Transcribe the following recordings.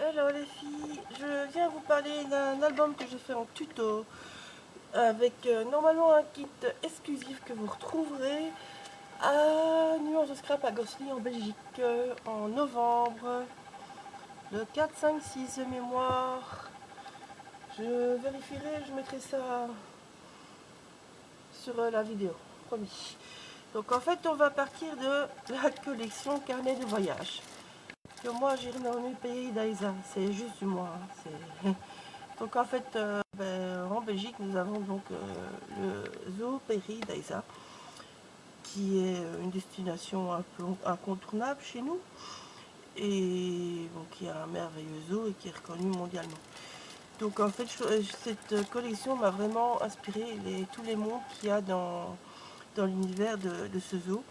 Alors les filles, je viens vous parler d'un album que j'ai fait en tuto avec normalement un kit exclusif que vous retrouverez à Nuance de Scrap à Gosselies en Belgique en novembre, le 4, 5, 6 de mémoire. Je vérifierai, je mettrai ça sur la vidéo, promis. Donc en fait on va partir de la collection carnet de voyage. Que moi j'irai dans le pays d'Aïsa, c'est juste du moi. Donc en fait, en Belgique, nous avons donc le Zoo Péri d'Aïsa, qui est une destination un peu incontournable chez nous, et donc qui a un merveilleux zoo et qui est reconnu mondialement. Donc en fait, cette collection m'a vraiment inspiré tous les mondes qu'il y a dans l'univers de ce zoo,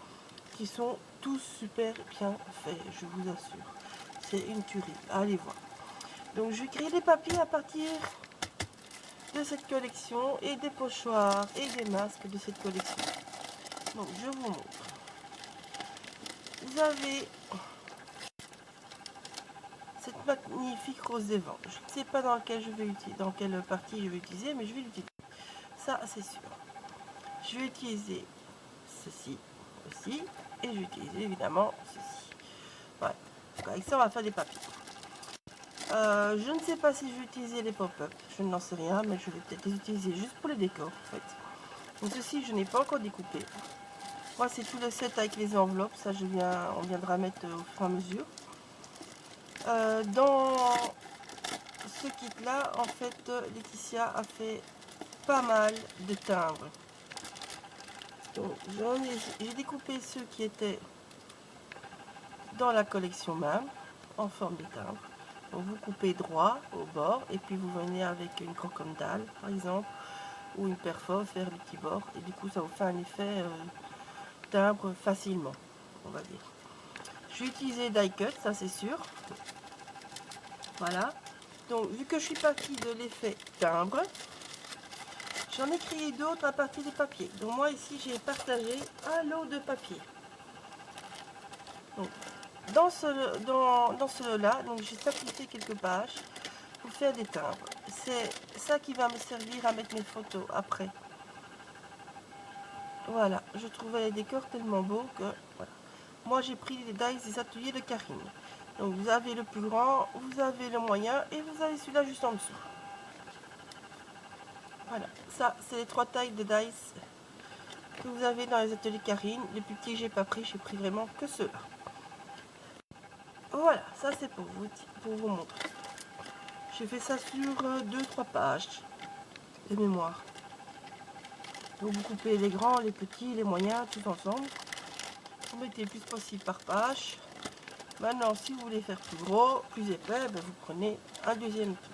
qui sont tous super bien faits, je vous assure. C'est une tuerie, allez voir. Donc je vais créer des papiers à partir de cette collection et des pochoirs et des masques de cette collection. Donc je vous montre. Vous avez cette magnifique rose des vents. Je ne sais pas dans quelle partie je vais utiliser, mais je vais l'utiliser. Ça c'est sûr. Je vais utiliser ceci aussi et je vais utiliser évidemment ceci. Voilà. Donc avec ça on va faire des papiers. Je ne sais pas si je vais utiliser les pop-up, je n'en sais rien, mais je vais peut-être les utiliser juste pour les décors en fait. Donc ceci je n'ai pas encore découpé. Moi c'est tout le set avec les enveloppes, ça on viendra mettre au fur et à mesure. Dans ce kit là, en fait, Laetitia a fait pas mal de timbres. Donc j'ai découpé ceux qui étaient dans la collection même, en forme de timbre. Donc vous coupez droit au bord et puis vous venez avec une crocodile par exemple, ou une perfor, faire le petit bord, et du coup ça vous fait un effet timbre facilement, on va dire. Je vais utiliser die cut, ça c'est sûr. Voilà. Donc vu que je suis partie de l'effet timbre, j'en ai créé d'autres à partir des papiers. Donc moi ici j'ai partagé un lot de papier. Donc dans celui-là, donc j'ai simplifié quelques pages pour faire des timbres. C'est ça qui va me servir à mettre mes photos après. Voilà, je trouvais les décors tellement beaux que voilà. Moi j'ai pris les dies des ateliers de Karine. Donc vous avez le plus grand, vous avez le moyen et vous avez celui-là juste en dessous. Voilà, ça c'est les 3 tailles de dice que vous avez dans les ateliers Karine. Les plus petits j'ai pas pris, j'ai pris vraiment que ceux-là. Voilà, ça c'est pour vous montrer. J'ai fait ça sur 2-3 pages de mémoire. Donc vous coupez les grands, les petits, les moyens, tout ensemble. Vous mettez le plus possible par page. Maintenant, si vous voulez faire plus gros, plus épais, ben vous prenez un deuxième kit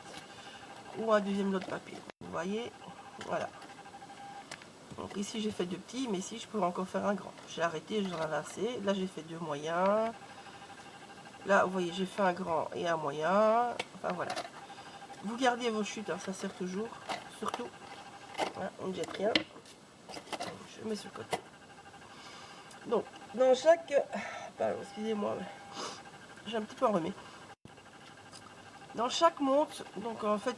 ou un deuxième lot de papier. Vous voyez, voilà. Donc ici j'ai fait 2 petits, mais ici je pourrais encore faire un grand. J'ai arrêté, j'en ai assez. Là j'ai fait 2 moyens. Là vous voyez j'ai fait un grand et un moyen. Enfin voilà. Vous gardez vos chutes, hein, ça sert toujours. Surtout. Voilà, on ne jette rien. Je mets sur le côté. Donc dans chaque... Pardon, excusez-moi. J'ai un petit peu enrhumé. Dans chaque monde, donc en fait,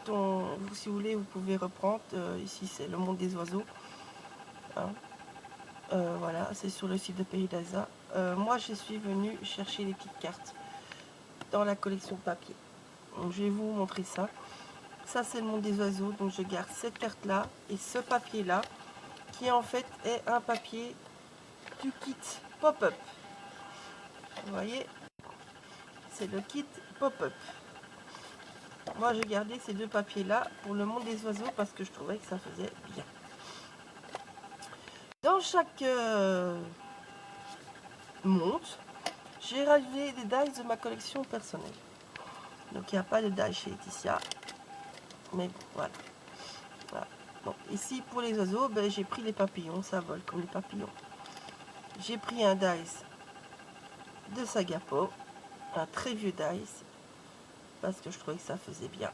si vous voulez, vous pouvez reprendre. Ici, c'est le monde des oiseaux. Hein. Voilà, c'est sur le site de Pays d'Aïsa. Moi, je suis venue chercher les petites cartes dans la collection papier. Donc, je vais vous montrer ça. Ça, c'est le monde des oiseaux. Donc, je garde cette carte-là et ce papier-là, qui en fait est un papier du kit pop-up. Vous voyez, c'est le kit pop-up. Moi, j'ai gardé ces 2 papiers-là pour le monde des oiseaux parce que je trouvais que ça faisait bien. Dans chaque monte, j'ai rajouté des dies de ma collection personnelle. Donc, il n'y a pas de dies chez Laetitia. Mais bon, voilà. Voilà. Bon, ici, pour les oiseaux, ben, j'ai pris les papillons. Ça vole comme les papillons. J'ai pris un dice de Sagapo. Un très vieux dice. Parce que je trouvais que ça faisait bien.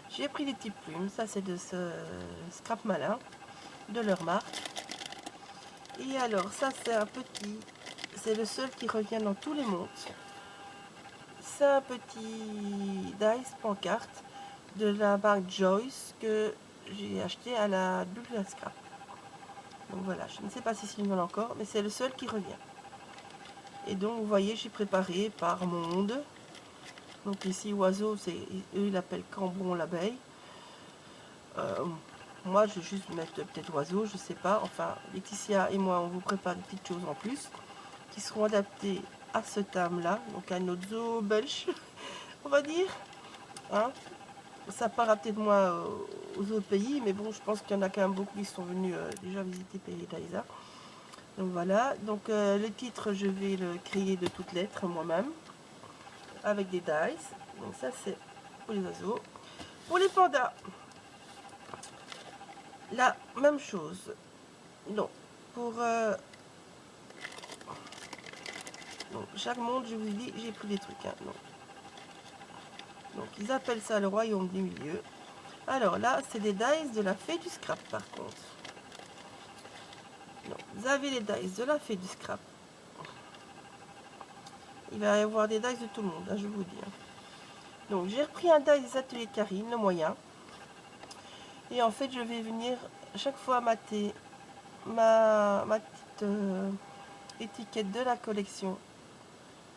J'ai pris les petites plumes, ça c'est de ce Scrap Malin, de leur marque. Et alors ça c'est un petit, c'est le seul qui revient dans tous les montes. c'est un petit dice pancarte de la marque Joyce que j'ai acheté à la bulle à scrap. Donc voilà, je ne sais pas si c'est une encore, mais c'est le seul qui revient. Et donc vous voyez, j'ai préparé par monde. Donc ici oiseau, c'est eux ils l'appellent Cambron l'abeille. Moi je vais juste mettre peut-être oiseau, je sais pas. Enfin, Laetitia et moi on vous prépare des petites choses en plus qui seront adaptées à ce thème là, donc à notre zoo belge, on va dire. Hein, ça part peut-être moins aux autres pays, mais bon, je pense qu'il y en a quand même beaucoup qui sont venus déjà visiter Pays d'Aïsa. Donc voilà, donc le titre, je vais le créer de toutes lettres moi-même, avec des dice. Donc ça, c'est pour les oiseaux. Pour les pandas, la même chose. Donc, pour donc, chaque monde, je vous dis, j'ai pris des trucs. Hein, donc, ils appellent ça le royaume du milieu. Alors là, c'est des dice de la fée du scrap, par contre. Donc, vous avez les dice de la fée du scrap. Il va y avoir des dice de tout le monde, hein, je vous dis. Hein. Donc, j'ai repris un dice des ateliers de Karine, le moyen. Et en fait, je vais venir chaque fois mater ma petite étiquette de la collection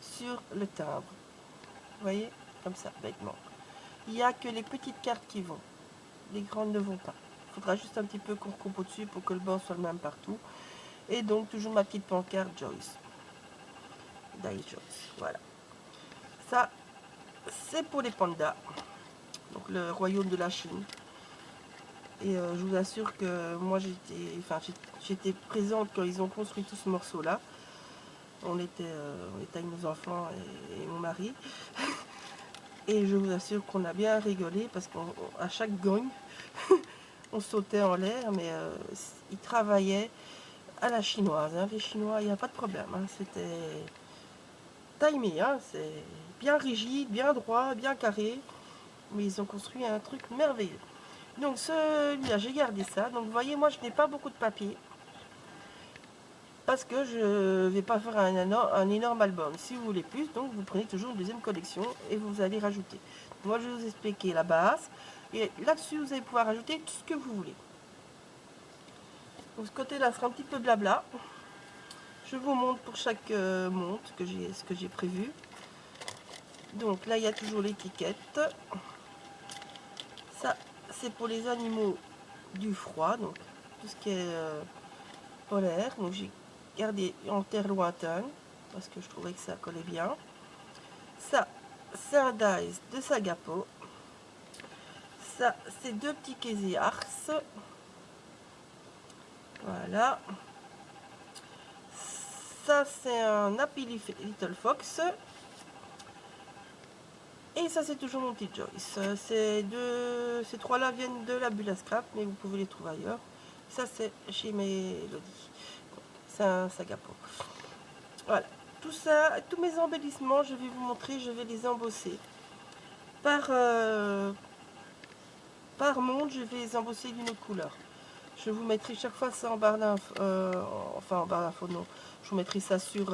sur le timbre. Vous voyez, comme ça, bêtement. Il n'y a que les petites cartes qui vont. Les grandes ne vont pas. Il faudra juste un petit peu qu'on recoupe au-dessus pour que le bord soit le même partout. Et donc, toujours ma petite pancarte Joyce. Dice Joyce, voilà. Ça, c'est pour les pandas. Donc, le royaume de la Chine. Et je vous assure que moi, j'étais présente quand ils ont construit tout ce morceau-là. On était avec nos enfants et mon mari. Et je vous assure qu'on a bien rigolé parce qu'à chaque gogne, on sautait en l'air, mais ils travaillaient à la chinoise. Hein. Les Chinois, il n'y a pas de problème. Hein. C'était timé, hein. C'est bien rigide, bien droit, bien carré. Mais ils ont construit un truc merveilleux. Donc celui-là, j'ai gardé ça. Donc vous voyez, moi, je n'ai pas beaucoup de papier. Parce que je ne vais pas faire un énorme album. Si vous voulez plus, donc vous prenez toujours une deuxième collection et vous allez rajouter. Moi, je vais vous expliquer la base. Et là-dessus, vous allez pouvoir rajouter tout ce que vous voulez. Donc ce côté-là sera un petit peu blabla. Je vous montre pour chaque montre ce que j'ai prévu. Donc là, il y a toujours l'étiquette. Ça, c'est pour les animaux du froid. Donc tout ce qui est polaire. Donc j'ai gardé en terre lointaine parce que je trouvais que ça collait bien. Ça, c'est un dice de Sagapo. Ça, c'est deux petits Casey Ars. Voilà. Ça, c'est un Happy Little Fox. Et ça, c'est toujours mon petit Joyce. Ces trois-là viennent de la bulle à scrap, mais vous pouvez les trouver ailleurs. Ça, c'est chez Mélodie. C'est un Sagapo. Voilà. Tout ça, tous mes embellissements, je vais vous montrer, je vais les embosser. Par monde, je vais les embosser d'une autre couleur. Je vous mettrai chaque fois ça en barre d'infos, enfin en barre d'infos, non. Je vous mettrai ça sur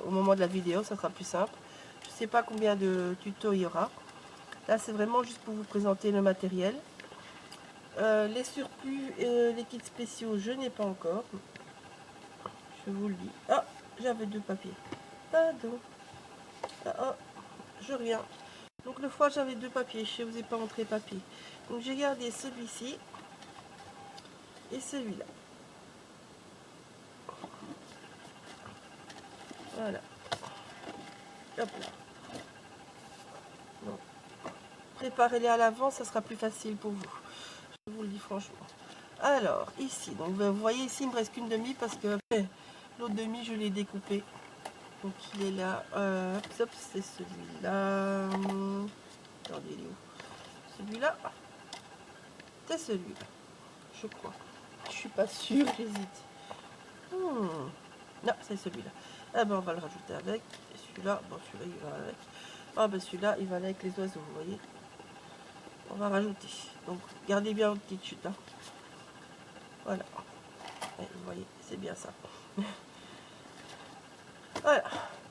au moment de la vidéo, ça sera plus simple. Je ne sais pas combien de tutos il y aura. Là, c'est vraiment juste pour vous présenter le matériel. Les surplus, les kits spéciaux, je n'ai pas encore. Je vous le dis. Ah, j'avais deux papiers. Pardon. Ah, je reviens. Donc le fois j'avais deux papiers, je ne vous ai pas montré papier. Donc j'ai gardé celui-ci et celui-là. Voilà. Hop là. Donc, préparez-les à l'avance, ça sera plus facile pour vous. Je vous le dis franchement. Alors, ici, donc vous voyez ici, il me reste qu'une demi parce que l'autre demi, je l'ai découpé. Donc il est là. Hop, c'est celui-là. Attendez, il est où? Celui-là. C'est celui-là. Je crois. Je suis pas sûre, j'hésite. Non, c'est celui-là. Ah ben on va le rajouter avec. Et celui-là, bon celui-là il va avec. Ah ben celui-là il va aller avec les oiseaux, vous voyez. On va rajouter. Donc gardez bien votre petite chute. Hein. Voilà. Et vous voyez, c'est bien ça. Voilà.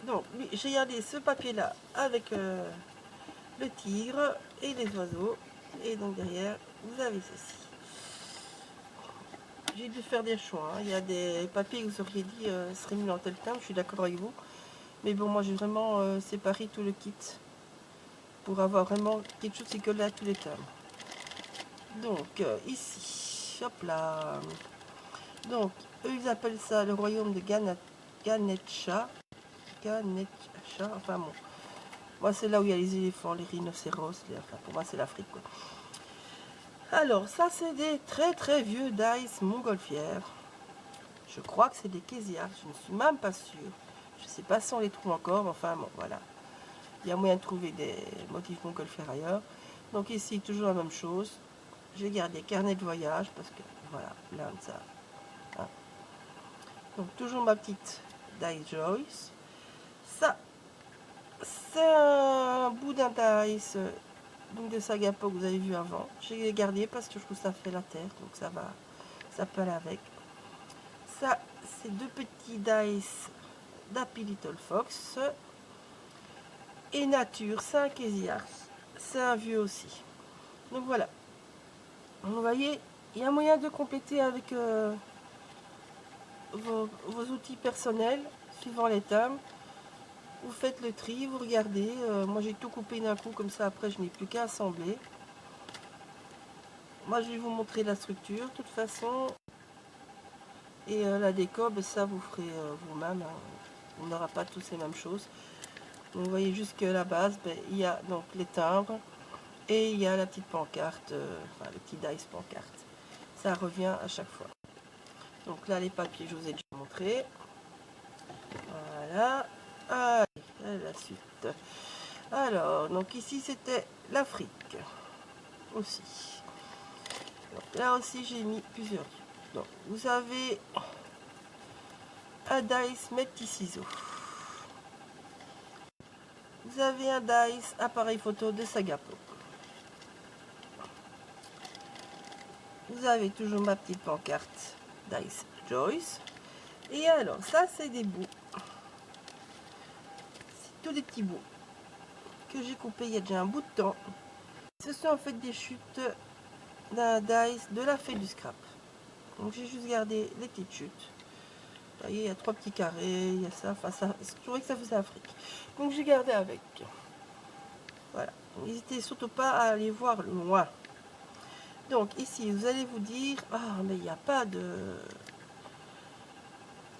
Donc, j'ai gardé ce papier-là avec le tigre et les oiseaux. Et donc derrière, vous avez ceci. J'ai dû faire des choix. Hein. Il y a des papiers que vous auriez dit seraient mis dans tel thème. Je suis d'accord avec vous. Mais bon, moi j'ai vraiment séparé tout le kit pour avoir vraiment quelque chose qui colle à tous les thèmes. Donc ici, hop là. Donc eux ils appellent ça le royaume de Ganesha. Ganesha, enfin bon. Moi c'est là où il y a les éléphants, les rhinocéros. Enfin, pour moi c'est l'Afrique quoi. Alors ça c'est des très vieux dice montgolfières. Je crois que c'est des késias, je ne suis même pas sûre. Je ne sais pas si on les trouve encore, enfin bon voilà. Il y a moyen de trouver des motifs montgolfières ailleurs. Donc ici toujours la même chose. J'ai gardé carnet de voyage parce que voilà, là ça. Hein. Donc toujours ma petite Dice Joyce. Ça, c'est un bout d'un dice donc de Sagapo que vous avez vu avant. J'ai gardé parce que je trouve que ça fait la terre, donc ça va, ça peut aller avec. Ça, c'est deux petits dice d'Happy Little Fox. Et Nature, c'est un Késiars. C'est un vieux aussi. Donc voilà. Vous voyez, il y a moyen de compléter avec vos outils personnels, suivant les thèmes. Vous faites le tri, vous regardez. Moi, j'ai tout coupé d'un coup, comme ça, après, je n'ai plus qu'à assembler. Moi, je vais vous montrer la structure, de toute façon. Et la déco, ben, ça, vous ferez vous-même. Hein. On n'aura pas tous les mêmes choses. Donc, vous voyez, jusque la base, ben, il y a donc les timbres. Et il y a la petite pancarte, enfin, le petit dice pancarte. Ça revient à chaque fois. Donc là, les papiers, je vous ai déjà montré. Voilà. Allez, la suite. Alors, donc ici, c'était l'Afrique. Aussi. Donc, là aussi, j'ai mis plusieurs. Donc, vous avez un dice petit ciseaux. Vous avez un dice appareil photo de Sagapo. Vous avez toujours ma petite pancarte Dice Joyce. Et alors, ça, c'est des bouts. C'est tous des petits bouts que j'ai coupés il y a déjà un bout de temps. Ce sont en fait des chutes d'un dice de la fée du scrap. Donc j'ai juste gardé les petites chutes. Vous voyez, il y a trois petits carrés, il y a ça, enfin ça, je trouvais que ça faisait Afrique. Donc j'ai gardé avec. Voilà. N'hésitez surtout pas à aller voir loin. Donc ici, vous allez vous dire, ah mais il n'y a pas de...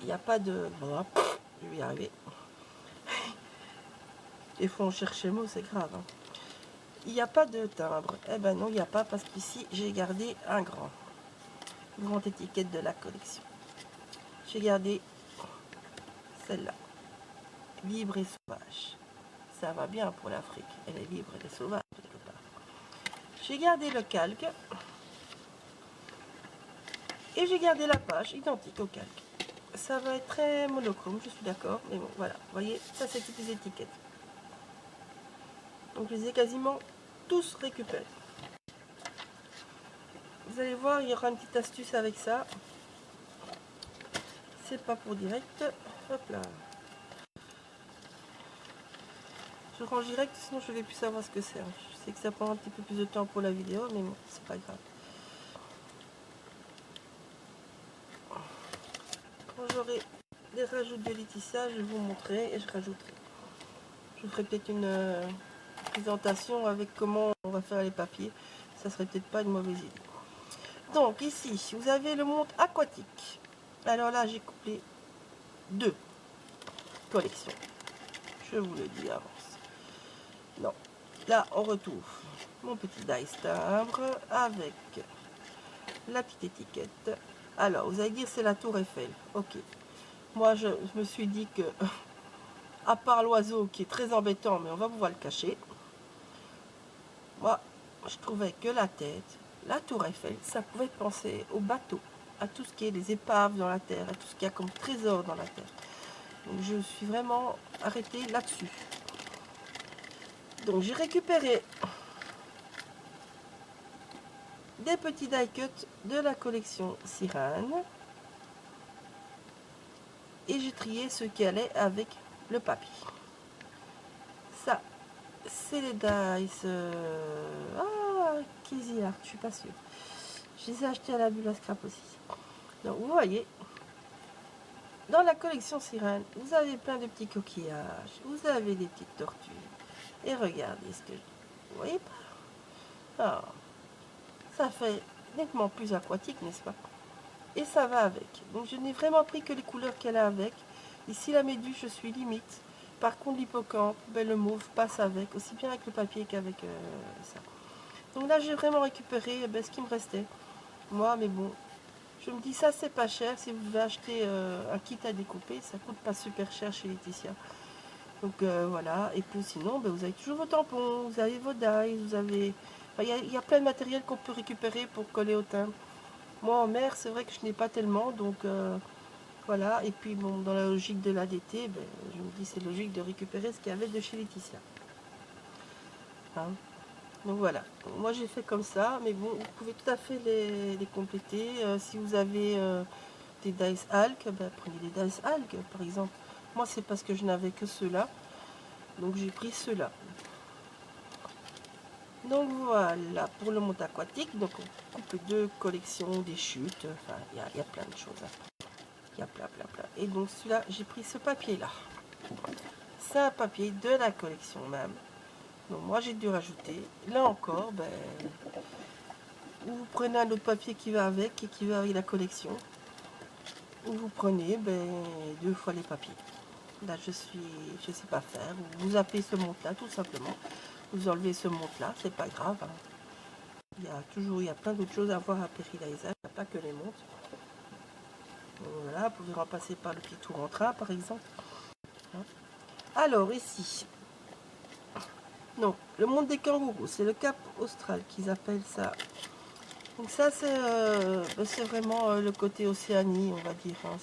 Il n'y a pas de... Bon, je vais y arriver. Des fois on cherche le mot, c'est grave. Hein. Il n'y a pas de timbre. Eh ben non, il n'y a pas parce qu'ici, j'ai gardé un grand. Une grande étiquette de la collection. J'ai gardé celle-là. Libre et sauvage. Ça va bien pour l'Afrique. Elle est libre, elle est sauvage quelque part. J'ai gardé le calque. Et j'ai gardé la page identique au calque. Ça va être très monochrome, je suis d'accord. Mais bon, voilà. Vous voyez, ça c'est toutes les étiquettes. Donc je les ai quasiment tous récupérés. Vous allez voir, il y aura une petite astuce avec ça. C'est pas pour direct. Hop là. Je range direct, sinon je ne vais plus savoir ce que c'est. Je sais que ça prend un petit peu plus de temps pour la vidéo, mais bon, c'est pas grave. Quand j'aurai des rajouts de Laetitia, je vais vous montrer et je rajouterai. Je vous ferai peut-être une présentation avec comment on va faire les papiers. Ça serait peut-être pas une mauvaise idée. Donc ici, vous avez le monde aquatique. Alors là, j'ai couplé deux collections. Je vous le dis avance. Non. Là, on retrouve mon petit dice timbre avec la petite étiquette. Alors, vous allez dire c'est la tour Eiffel. Ok. Moi, je me suis dit que, à part l'oiseau qui est très embêtant, mais on va pouvoir le cacher. Moi, je trouvais que la tête, la tour Eiffel, ça pouvait penser au bateau, à tout ce qui est les épaves dans la terre, à tout ce qu'il y a comme trésor dans la terre. Donc, je suis vraiment arrêtée là-dessus. Donc, j'ai récupéré des petits die cuts de la collection Sirène. Et j'ai trié ce qui allait avec le papier. Ça, c'est les dice. Ah, Easy Art, je suis pas sûre. Je les ai achetés à la bulle à scrap aussi. Donc, vous voyez, dans la collection Sirène, vous avez plein de petits coquillages, vous avez des petites tortues. Et regardez ce que je dis. Vous voyez pas? Ah, ça fait nettement plus aquatique, n'est-ce pas? Et ça va avec. Donc je n'ai vraiment pris que les couleurs qu'elle a avec. Ici la méduse, je suis limite. Par contre l'hippocampe, ben, le mauve passe avec, aussi bien avec le papier qu'avec ça. Donc là j'ai vraiment récupéré ben, ce qui me restait. Moi, mais bon, je me dis ça c'est pas cher. Si vous devez acheter un kit à découper, ça coûte pas super cher chez Laetitia. Donc voilà, et puis sinon ben, vous avez toujours vos tampons, vous avez vos dies, vous avez... Il y a plein de matériel qu'on peut récupérer pour coller au timbre. Moi en mer, c'est vrai que je n'ai pas tellement, donc voilà. Et puis bon, dans la logique de l'ADT, ben, je me dis c'est logique de récupérer ce qu'il y avait de chez Laetitia. Hein? Donc voilà, moi j'ai fait comme ça, mais bon, vous pouvez tout à fait les compléter. Si vous avez des dice algues, ben, prenez des dice algues par exemple. Moi c'est parce que je n'avais que ceux-là, donc j'ai pris ceux-là. Donc voilà pour le monde aquatique. Donc on coupe deux collections, des chutes, enfin il y a plein de choses. Il y a plein. Et donc celui-là, j'ai pris ce papier-là. C'est un papier de la collection même. Donc moi j'ai dû rajouter. Là encore, ben, vous prenez un autre papier qui va avec et qui va avec la collection. Ou vous prenez ben, deux fois les papiers. Là je sais pas faire. Vous appelez ce monte-là tout simplement. Vous enlevez ce monte-là, c'est pas grave. Hein. Il y a plein d'autres choses à voir à Péridaïsa, il n'y a pas que les montres. Voilà, vous pouvez remplacer par le petit tour en train par exemple. Alors ici, non, le monde des kangourous, c'est le cap austral qu'ils appellent ça. Donc ça c'est vraiment le côté Océanie, on va dire. Hein.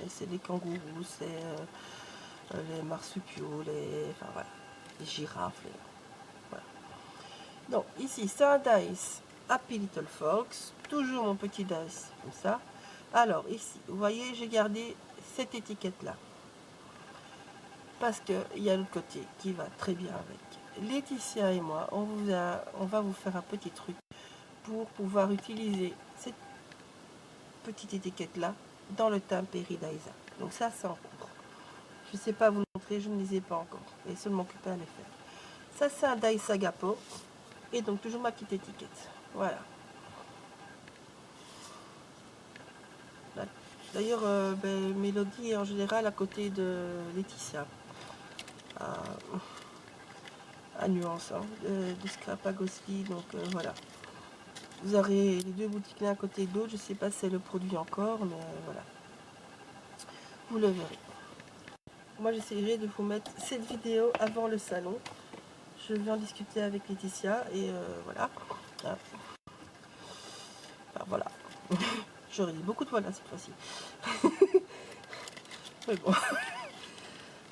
C'est les kangourous, c'est les marsupiaux, enfin, voilà, les girafes. Voilà. Donc ici c'est un dice Happy Little Fox, toujours mon petit dice comme ça. Alors ici, vous voyez, j'ai gardé cette étiquette là. Parce qu'il y a l'autre côté qui va très bien avec. Laetitia et moi, on va vous faire un petit truc pour pouvoir utiliser cette petite étiquette là dans le thème Péridaïsa. Donc ça c'est en cours. Je ne sais pas vous montrer, je ne les ai pas encore. Et seulement occupé à les faire. Ça c'est un Dice Agapo. Et donc toujours ma petite étiquette. Voilà. D'ailleurs, ben, Mélodie est en général à côté de Laetitia. À Nuance, hein, de Scrap à Gosli. Donc voilà. Vous aurez les deux boutiques l'un à côté de l'autre. Je ne sais pas si c'est le produit encore, mais voilà. Vous le verrez. Moi, j'essaierai de vous mettre cette vidéo avant le salon. Je vais en discuter avec Laetitia et voilà. Enfin, voilà. J'aurais dit beaucoup de voilà cette fois-ci. Mais bon.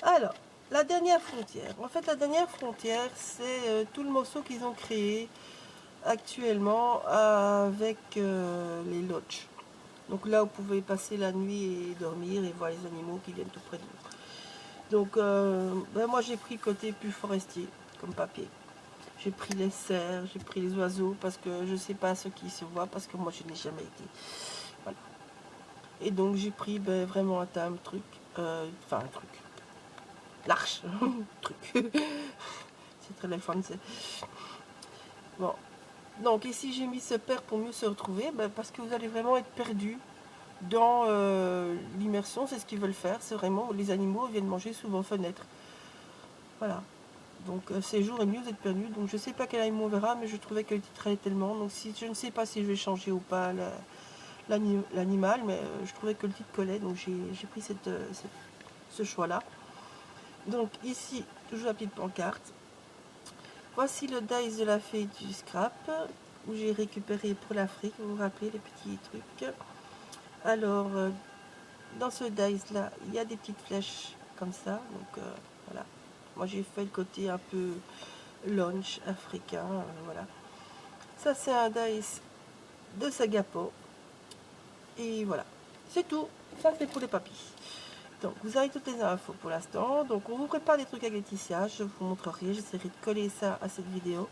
Alors, la dernière frontière. En fait, la dernière frontière, c'est tout le morceau qu'ils ont créé actuellement avec les lodges. Donc là, vous pouvez passer la nuit et dormir et voir les animaux qui viennent tout près de vous. Donc, ben moi, j'ai pris le côté plus forestier comme papier. J'ai pris les cerfs, j'ai pris les oiseaux parce que je ne sais pas ce qui se voit parce que moi, je n'ai jamais été. Voilà. Et donc, j'ai pris ben, vraiment un truc. Enfin, un truc. L'arche. truc. C'est très français. Bon. Donc ici j'ai mis ce paire pour mieux se retrouver, ben, parce que vous allez vraiment être perdu dans l'immersion, c'est ce qu'ils veulent faire, c'est vraiment les animaux viennent manger sous vos fenêtres. Voilà. Donc ces jours est mieux d'être perdu. Donc je sais pas quel animal on verra, mais je trouvais que le titre allait tellement. Donc si je ne sais pas si je vais changer ou pas l'animal, mais je trouvais que le titre collait, donc j'ai pris ce choix-là. Donc ici, toujours la petite pancarte. Voici le dice de la fée du scrap où j'ai récupéré pour l'Afrique, vous vous rappelez les petits trucs. Alors, dans ce dice là, il y a des petites flèches comme ça, donc voilà. Moi j'ai fait le côté un peu lunch africain, voilà. Ça c'est un dice de Sagapo, et voilà. C'est tout, ça c'est pour les papis. Donc vous avez toutes les infos pour l'instant. Donc on vous prépare des trucs avec Laetitia, je vous montrerai, j'essaierai de coller ça à cette vidéo,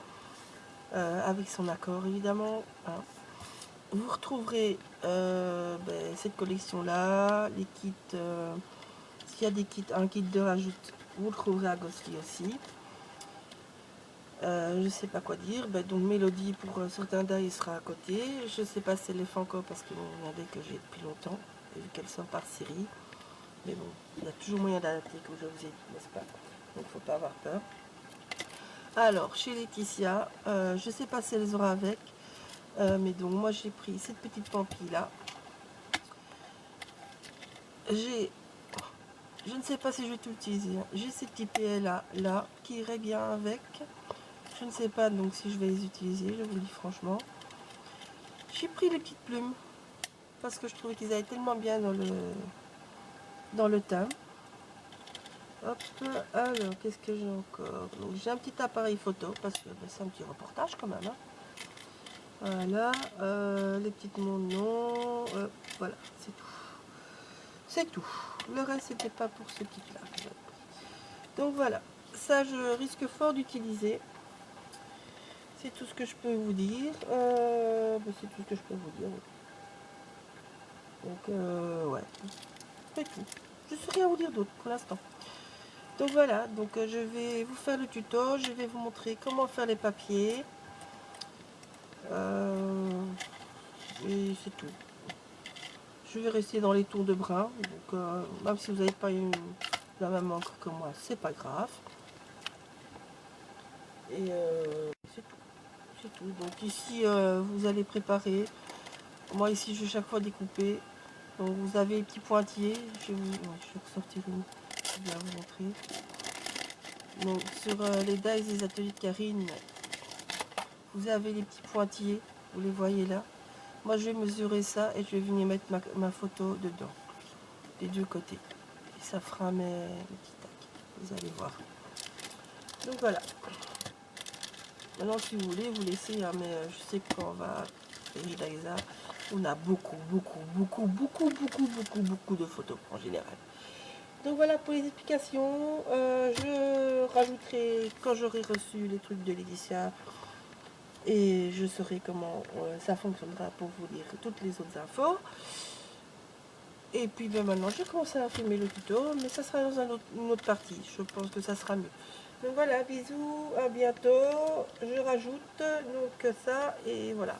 avec son accord évidemment, hein. Vous retrouverez cette collection là, les kits, s'il y a des kits, un kit de rajoute, vous le trouverez à Ghostly aussi. Je sais pas quoi dire, donc Mélodie pour certains dates il sera à côté. Je sais pas si c'est les Funko parce que vous regardez que j'ai depuis longtemps, et vu qu'elles sont par série. Mais bon, il y a toujours moyen d'adapter comme je vous ai dit, n'est-ce pas? Donc faut pas avoir peur. Alors, chez Laetitia, je sais pas si elles aura avec, mais donc moi j'ai pris cette petite pampille là. Je ne sais pas si je vais tout utiliser, hein. J'ai ces petits PLA là qui iraient bien avec. Je ne sais pas donc si je vais les utiliser, je vous le dis franchement. J'ai pris les petites plumes parce que je trouvais qu'ils allaient tellement bien dans le thème. Hop, alors qu'est-ce que j'ai encore? Donc j'ai un petit appareil photo parce que c'est un petit reportage quand même, hein. Voilà, les petites non, voilà, c'est tout. C'est tout. Le reste c'était pas pour ce kit là. Donc voilà, ça je risque fort d'utiliser. C'est tout ce que je peux vous dire. C'est tout ce que je peux vous dire. Donc ouais, c'est tout. Je ne sais rien vous dire d'autre pour l'instant. Donc voilà, donc je vais vous faire le tuto, je vais vous montrer comment faire les papiers. Et c'est tout. Je vais rester dans les tons de brun, donc même si vous n'avez pas eu la même encre que moi, c'est pas grave. Et c'est tout. C'est tout. Donc ici, vous allez préparer. Moi ici, je vais chaque fois découper. Donc vous avez les petits pointillés. Je vais ressortir une. Je vais vous montrer. Donc sur les dies des ateliers de Karine, vous avez les petits pointillés. Vous les voyez là. Moi je vais mesurer ça et je vais venir mettre ma photo dedans. Des deux côtés. Et ça fera mes petits tacs. Vous allez voir. Donc voilà. Maintenant si vous voulez, vous laissez, hein, mais je sais que quand on va payer d'Aïsa, on a beaucoup de photos en général. Donc voilà pour les explications. Je rajouterai quand j'aurai reçu les trucs de Laetitia et je saurai comment ça fonctionnera pour vous dire toutes les autres infos. Et puis maintenant je vais commencer à filmer le tuto, mais ça sera dans une autre partie. Je pense que ça sera mieux. Donc voilà, bisous, à bientôt. Je rajoute donc ça et voilà.